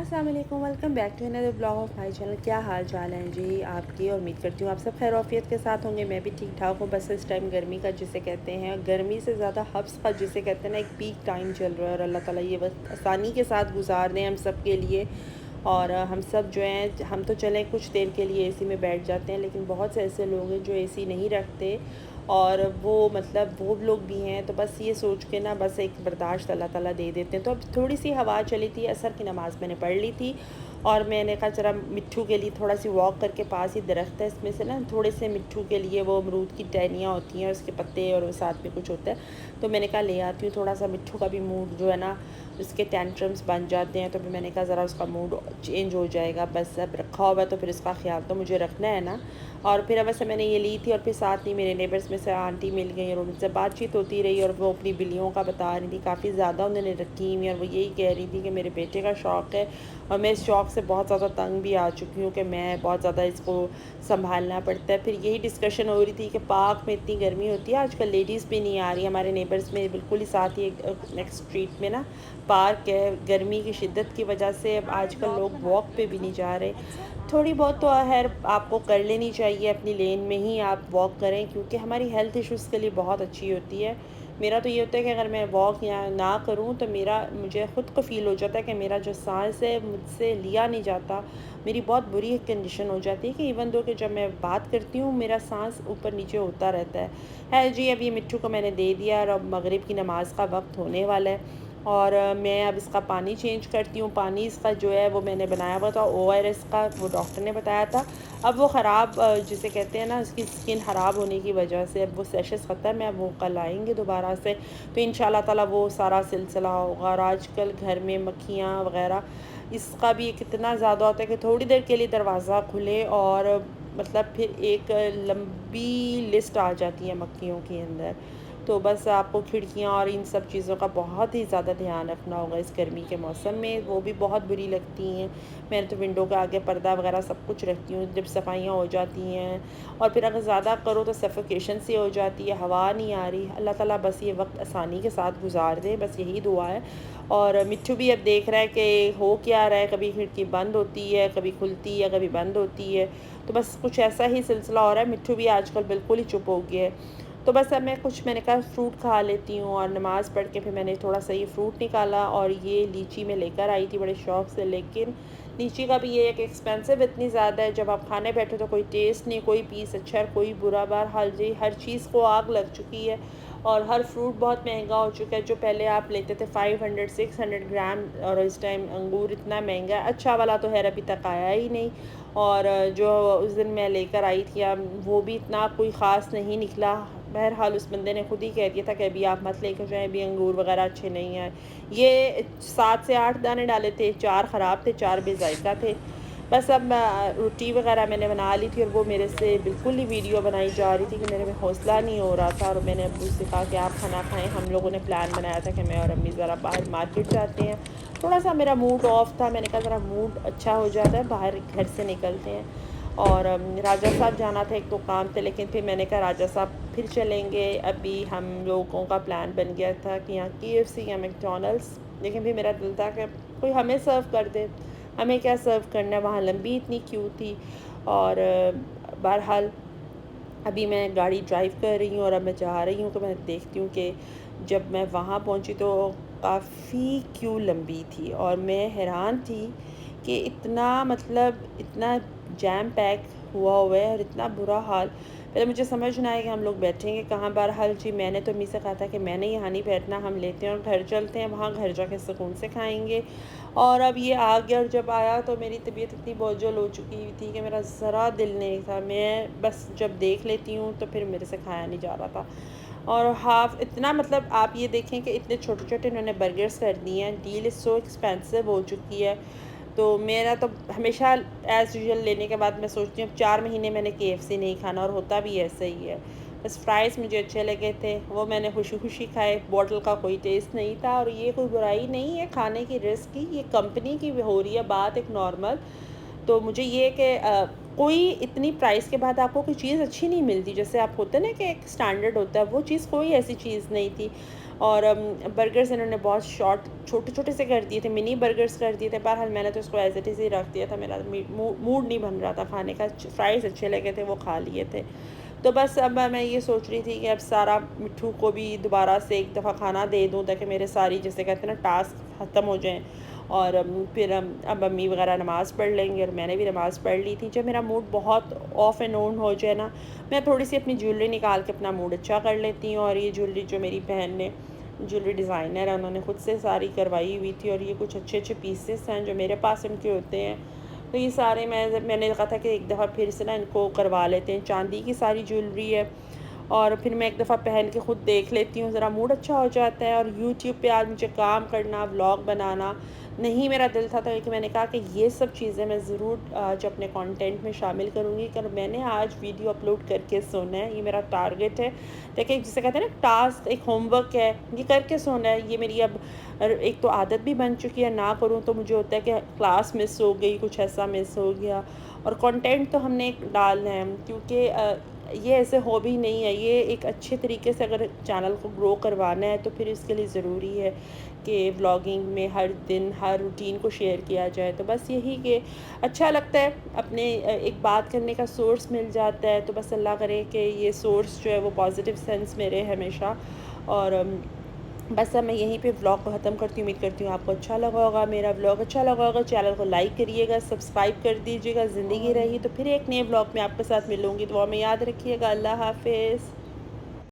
अस्सलाम वालेकुम, welcome back to another blog of my channel. क्या हाल चाल है जी आपकी? और उम्मीद करती हूँ आप सब खैरियत के साथ होंगे। मैं भी ठीक ठाक हूँ। बस इस टाइम गर्मी का जिसे कहते हैं, गर्मी से ज़्यादा हब्स का जिसे कहते हैं ना, एक पीक टाइम चल रहा है और अल्लाह ताला ये वक्त आसानी के साथ गुजार दें हम सब के लिए। और हम सब जो हैं, हम तो चलें कुछ देर के लिए एसी में बैठ जाते हैं, लेकिन बहुत से ऐसे लोग हैं जो एसी नहीं रखते और वो मतलब वो लोग भी हैं। तो बस ये सोच के ना, बस एक बर्दाश्त अल्लाह ताला दे देते हैं। तो अब थोड़ी सी हवा चली थी, असर की नमाज़ मैंने पढ़ ली थी और मैंने कहा जरा मिट्ठू के लिए थोड़ा सी वॉक करके, पास ही दरख्त है, इसमें से ना थोड़े से मिट्ठू के लिए, वो अमरूद की टहनियाँ होती हैं, उसके पत्ते और साथ में कुछ होता है, तो मैंने कहा ले आती हूँ। थोड़ा सा मिट्ठू का भी मूड जो है ना, उसके टेंट्रम्स बन जाते हैं, तो फिर मैंने कहा ज़रा उसका मूड चेंज हो जाएगा। बस अब रखा हुआ है तो फिर इसका ख्याल तो मुझे रखना है ना। और फिर वैसे मैंने ये ली थी और फिर साथ ही मेरे नेबर्स में से आंटी मिल गई और उनसे बातचीत होती रही और वो अपनी बिल्लियों का बता रही थी, काफ़ी ज़्यादा उन्होंने रखी हुई, और वो यही कह रही थी कि मेरे बेटे का शौक़ है और मैं इस शौक़ से बहुत ज़्यादा तंग भी आ चुकी हूँ कि मैं बहुत ज़्यादा इसको संभालना पड़ता है। फिर यही डिस्कशन हो रही थी कि पार्क में इतनी गर्मी होती है, आजकल लेडीज़ भी नहीं आ रही। हमारे नेबर्स में बिल्कुल ही साथ ही एक नेक्स्ट स्ट्रीट में ना पार्क है। गर्मी की शिद्दत की वजह से अब आजकल लोग वॉक पे भी नहीं जा रहे। थोड़ी बहुत तो खैर आपको कर लेनी चाहिए, अपनी लेन में ही आप वॉक करें, क्योंकि हमारी हेल्थ इश्यूज़ के लिए बहुत अच्छी होती है। मेरा तो ये होता है कि अगर मैं वॉक या ना करूं तो मुझे ख़ुद को फ़ील हो जाता है कि मेरा जो सांस है मुझसे लिया नहीं जाता। मेरी बहुत बुरी कंडीशन हो जाती है कि इवन दो कि जब मैं बात करती हूँ मेरा सांस ऊपर नीचे होता रहता है जी। अब ये मिट्ठू को मैंने दे दिया और अब मगरिब की नमाज़ का वक्त होने वाला है और मैं अब इसका पानी चेंज करती हूँ। पानी इसका जो है वो मैंने बनाया हुआ था ORS का, वो डॉक्टर ने बताया था। अब वो ख़राब जिसे कहते हैं ना, उसकी स्किन ख़राब होने की वजह से अब वो सेशेस ख़त्म है। अब वो कल आएंगे दोबारा से, तो इंशाल्लाह ताला वो सारा सिलसिला होगा। और आजकल घर में मक्खियाँ वग़ैरह, इसका भी कितना ज़्यादा होता है कि थोड़ी देर के लिए दरवाज़ा खुले और मतलब फिर एक लंबी लिस्ट आ जाती है मक्खियों के अंदर। तो बस आपको खिड़कियाँ और इन सब चीज़ों का बहुत ही ज़्यादा ध्यान रखना होगा इस गर्मी के मौसम में। वो भी बहुत बुरी लगती हैं। मैंने तो विंडो के आगे पर्दा वगैरह सब कुछ रखती हूँ, जब सफाइयाँ हो जाती हैं। और फिर अगर ज़्यादा करो तो सफोकेशन सी हो जाती है, हवा नहीं आ रही। अल्लाह ताला बस ये वक्त आसानी के साथ गुजार दे, बस यही दुआ है। और मिट्ठू भी अब देख रहा है कि हो क्या रहा है, कभी खिड़की बंद होती है, कभी खुलती है, कभी बंद होती है। तो बस कुछ ऐसा ही सिलसिला हो रहा है। मिट्ठू भी आजकल बिल्कुल ही चुप हो गया है। तो बस अब मैंने कहा फ्रूट खा लेती हूँ, और नमाज़ पढ़ के फिर मैंने थोड़ा सा ये फ्रूट निकाला और ये लीची में लेकर आई थी बड़े शौक़ से। लेकिन लीची का भी ये एक एक्सपेंसिव इतनी ज़्यादा है, जब आप खाने बैठो तो कोई टेस्ट नहीं, कोई पीस अच्छा है, कोई बुरा। बहरहाल जी, हर चीज़ को आग लग चुकी है और हर फ्रूट बहुत महंगा हो चुका है। जो पहले आप लेते थे 500-600 ग्राम, और इस टाइम अंगूर इतना महंगा है। अच्छा वाला तो खैर अभी तक आया ही नहीं। और जो उस दिन मैं लेकर आई थी वो भी इतना कोई ख़ास नहीं निकला। बहरहाल उस बंदे ने खुद ही कह दिया था कि अभी आप मत लेकर जाएँ, अभी अंगूर वगैरह अच्छे नहीं हैं। ये 7 से 8 दाने डाले थे, 4 ख़राब थे, 4 बेज़ायका थे। बस अब रोटी वगैरह मैंने बना ली थी और वो मेरे से बिल्कुल ही वीडियो बनाई जा रही थी कि मेरे में हौसला नहीं हो रहा था। और मैंने अब्बू से कहा कि आप खाना खाएँ। हम लोगों ने प्लान बनाया था कि मैं और अम्मी ज़रा बाहर मार्केट जाते हैं। थोड़ा सा मेरा मूड ऑफ था, मैंने कहा ज़रा मूड अच्छा हो जाता है, बाहर घर से निकलते हैं। और राजा साहब जाना था, एक तो काम थे, लेकिन फिर मैंने कहा राजा साहब फिर चलेंगे। अभी हम लोगों का प्लान बन गया था कि यहाँ KFC या मैकडॉनल्ड्स, लेकिन फिर मेरा दिल था कि कोई हमें सर्व कर दे, हमें क्या सर्व करना है, वहाँ लंबी इतनी क्यू थी। और बहरहाल अभी मैं गाड़ी ड्राइव कर रही हूँ और अब मैं जा रही हूँ, तो मैं देखती हूँ कि जब मैं वहाँ पहुँची तो काफ़ी क्यू लंबी थी और मैं हैरान थी कि इतना मतलब इतना जैम पैक हुआ है और इतना बुरा हाल। पहले मुझे समझ ना आया कि हम लोग बैठेंगे कहाँ। बहरहाल जी, मैंने तो अम्मी से कहा था कि मैंने यहाँ नहीं बैठना, हम लेते हैं और घर चलते हैं, वहाँ घर जाके सुकून से खाएंगे। और अब ये आ गया और जब आया तो मेरी तबीयत इतनी बोझल हो चुकी हुई थी कि मेरा ज़रा दिल नहीं था। मैं बस जब देख लेती हूँ तो फिर मेरे से खाया नहीं जा रहा था। और हाफ़ इतना मतलब आप ये देखें कि इतने छोटे-छोटे इन्होंने बर्गर्स कर दिए हैं। डील इज़ सो एक्सपेंसिव हो चुकी है। तो मेरा तो हमेशा एज़ यूजुअल लेने के बाद मैं सोचती हूँ अब 4 महीने मैंने KFC नहीं खाना, और होता भी ऐसा ही है। बस फ्राइज़ मुझे अच्छे लगे थे, वो मैंने खुशी-खुशी खाए, बॉटल का कोई टेस्ट नहीं था। और ये कोई बुराई नहीं है खाने की, रिस्क की, ये कंपनी की हो रही है बात एक नॉर्मल। तो मुझे ये कि कोई इतनी प्राइस के बाद आपको कोई चीज़ अच्छी नहीं मिलती, जैसे आप होते हैं ना कि एक स्टैंडर्ड होता है, वो चीज़ कोई ऐसी चीज़ नहीं थी। और बर्गर्स इन्होंने बहुत छोटे छोटे से कर दिए थे, मिनी बर्गर्स कर दिए थे। बहरहाल मैंने तो उसको एज इट इज़ ही रख दिया था, मेरा मूड नहीं बन रहा था खाने का। फ्राइज़ अच्छे लगे थे, वो खा लिए थे। तो बस अब मैं ये सोच रही थी कि अब सारा मिट्ठू को भी दोबारा से एक दफ़ा खाना दे दूँ, ताकि मेरे सारी, जैसे कहते हैं ना, टास्क ख़त्म हो जाएँ। और फिर अब अम्मी वगैरह नमाज़ पढ़ लेंगे, और मैंने भी नमाज़ पढ़ ली थी। जब मेरा मूड बहुत ऑफ एंड ऑन हो जाए ना, मैं थोड़ी सी अपनी ज्वेलरी निकाल के अपना मूड अच्छा कर लेती हूँ। और ये ज्वेलरी जो मेरी बहन ने, ज्वेलरी डिज़ाइनर है, उन्होंने ख़ुद से सारी करवाई हुई थी। और ये कुछ अच्छे अच्छे पीसेस हैं जो मेरे पास उनके होते हैं। तो ये सारे मैंने कहा था कि एक दफ़ा फिर से ना इनको करवा लेते हैं। चांदी की सारी ज्वेलरी है, और फिर मैं एक दफ़ा पहन के ख़ुद देख लेती हूँ, ज़रा मूड अच्छा हो जाता है। और यूट्यूब पे आज मुझे काम करना, व्लॉग बनाना नहीं मेरा दिल था, तो लेकिन मैंने कहा कि ये सब चीज़ें मैं ज़रूर आज अपने कंटेंट में शामिल करूँगी। कि मैंने आज वीडियो अपलोड करके सोना है, ये मेरा टारगेट है। देखिए, जिसे कहते हैं ना, टास्क एक होमवर्क है, ये करके सोना है। ये मेरी अब एक तो आदत भी बन चुकी है, ना करूँ तो मुझे होता है कि क्लास मिस हो गई, कुछ ऐसा मिस हो गया। और कंटेंट तो हमने डालना है, क्योंकि ये ऐसे हॉबी नहीं है, ये एक अच्छे तरीके से अगर चैनल को ग्रो करवाना है तो फिर इसके लिए ज़रूरी है कि व्लॉगिंग में हर दिन हर रूटीन को शेयर किया जाए। तो बस यही कि अच्छा लगता है, अपने एक बात करने का सोर्स मिल जाता है। तो बस अल्लाह करे कि ये सोर्स जो है वो पॉजिटिव सेंस में रहे हमेशा। और बस अब मैं यहीं पे व्लॉग को ख़त्म करती हूँ। उम्मीद करती हूँ आपको अच्छा लगा होगा, मेरा व्लॉग अच्छा लगा होगा। चैनल को लाइक करिएगा, सब्सक्राइब कर दीजिएगा। ज़िंदगी रही तो फिर एक नए व्लॉग में आपके साथ मिलूँगी। दुआ में याद रखिएगा। अल्लाह हाफ़िज़।